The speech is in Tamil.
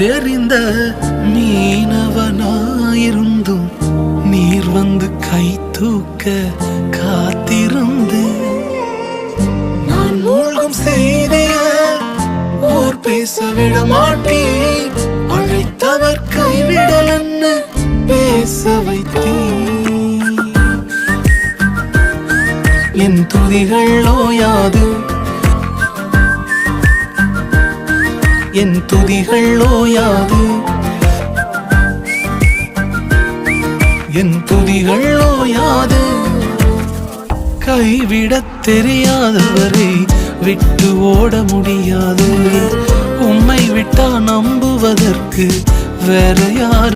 தெரிந்த மீனவனாயிருந்தும் நீர் வந்து கை தூக்க காத்திருந்து நான் மூழ்கும் செய்திய ஓர் பேச விட மாட்டேன் அழைத்தவர் கைவிடலன்னு பேச வைத்தேன் என் துதிகள் ஓயாது என் துதிகள் ஓயாது என் துதிகள் ஓயாது கைவிடத் தெரியாதவரை விட்டு ஓட முடியாது உம்மை விட்டா நம்புவதற்கு வேற யார்